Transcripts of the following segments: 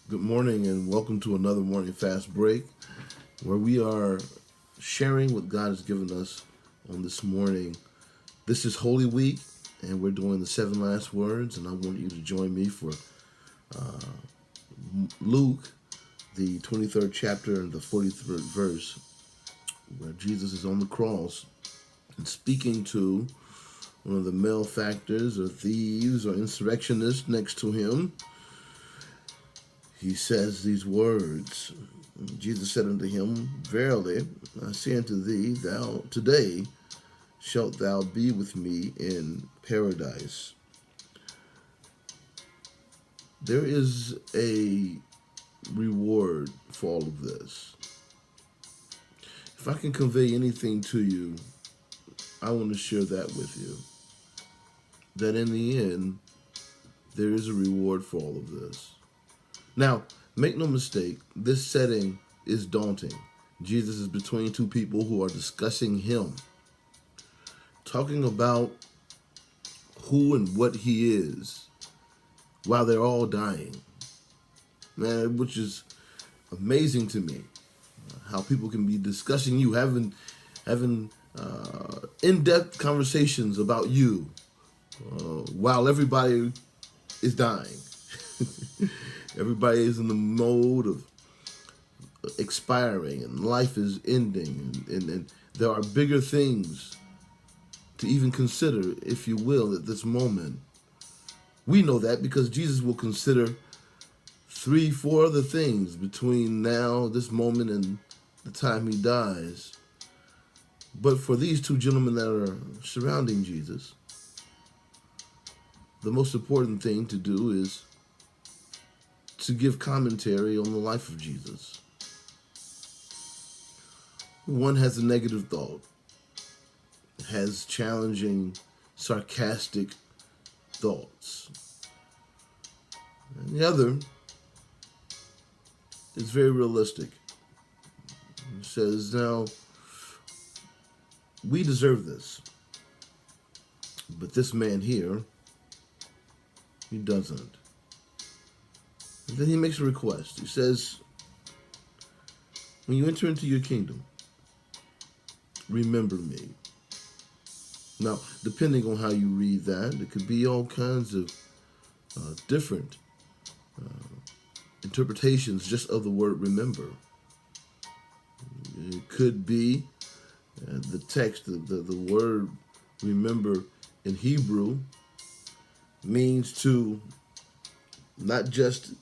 Good morning and welcome to another morning fast break where we are sharing what God has given us on this morning. This is Holy Week and we're doing the seven last words, and I want you to join me for Luke, the 23rd chapter and the 43rd verse, where Jesus is on the cross and speaking to one of the malefactors or thieves or insurrectionists next to him. He says these words. Jesus said unto him, Verily, I say unto thee, thou today shalt thou be with me in paradise. There is a reward for all of this. If I can convey anything to you, I want to share that with you. That in the end, there is a reward for all of this. Now, make no mistake, this setting is daunting. Jesus is between two people who are discussing him, talking about who and what he is while they're all dying. Man, which is amazing to me. How people can be discussing you, having in-depth conversations about you while everybody is dying. Everybody is in the mode of expiring and life is ending, and there are bigger things to even consider, if you will, at this moment. We know that because Jesus will consider 3, 4 other things between now, this moment, and the time he dies. But for these two gentlemen that are surrounding Jesus, the most important thing to do is to give commentary on the life of Jesus. One has a negative thought, has challenging, sarcastic thoughts. And the other is very realistic. It says, now, we deserve this. But this man here, he doesn't. And then he makes a request. He says, when you enter into your kingdom, remember me. Now, depending on how you read that, it could be all kinds of different interpretations just of the word remember. It could be the text, the word remember in Hebrew means to not just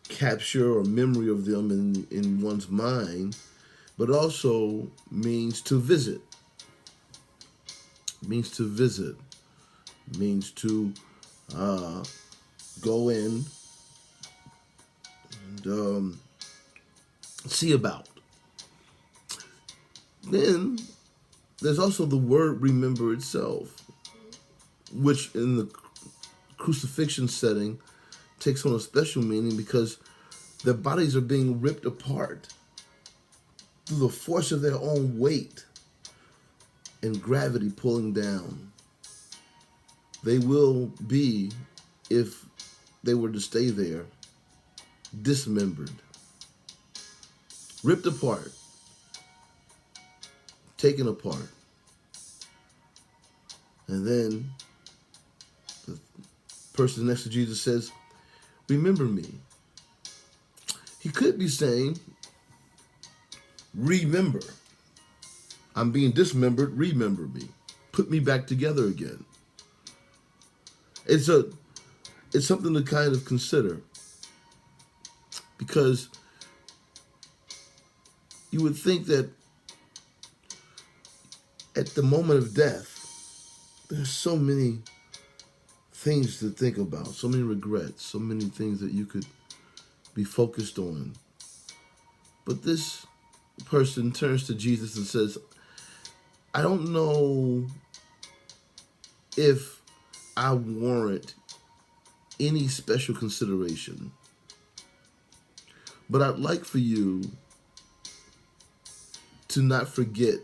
capture or memory of them in one's mind, but also means to visit. Means to visit. Means to go in and see about. Then there's also the word remember itself, which in the crucifixion setting takes on a special meaning because their bodies are being ripped apart through the force of their own weight and gravity pulling down. They will be, if they were to stay there, dismembered, ripped apart, taken apart. And then the person next to Jesus says, remember me. He could be saying, remember. I'm being dismembered, remember me. Put me back together again. It's something to kind of consider, because you would think that at the moment of death, there's so many things to think about, so many regrets, so many things that you could be focused on. But this person turns to Jesus and says, I don't know if I warrant any special consideration, but I'd like for you to not forget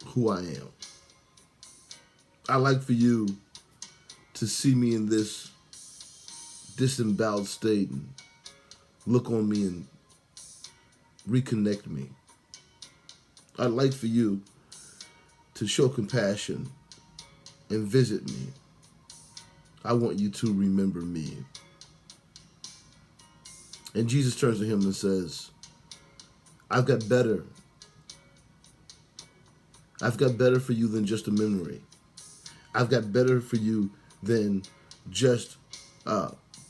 who I am. I'd like for you to see me in this disemboweled state and look on me and reconnect me. I'd like for you to show compassion and visit me. I want you to remember me. And Jesus turns to him and says, I've got better. I've got better for you than just a memory. I've got better for you than just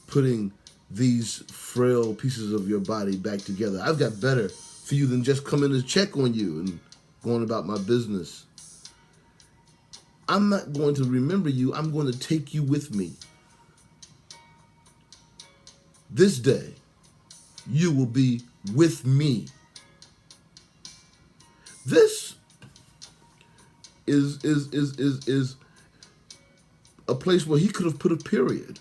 putting these frail pieces of your body back together. I've got better for you than just coming to check on you and going about my business. I'm not going to remember you. I'm going to take you with me. This day, you will be with me. This is a place where he could have put a period,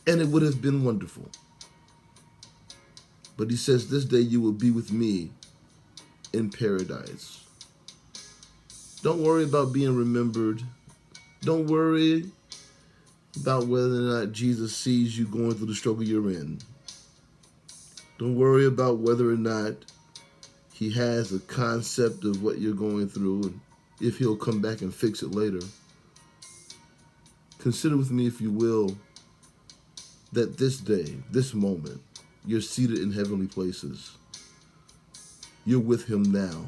and it would have been wonderful. But he says, this day you will be with me in paradise. Don't worry about being remembered. Don't worry about whether or not Jesus sees you going through the struggle you're in. Don't worry about whether or not he has a concept of what you're going through and if he'll come back and fix it later. Consider with me, if you will, that this day, this moment, you're seated in heavenly places. You're with him now.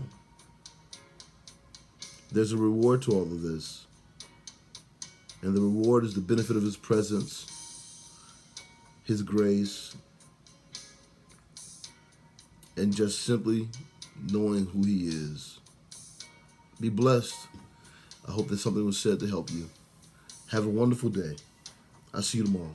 There's a reward to all of this. And the reward is the benefit of his presence, his grace, and just simply knowing who he is. Be blessed. I hope that something was said to help you. Have a wonderful day. I'll see you tomorrow.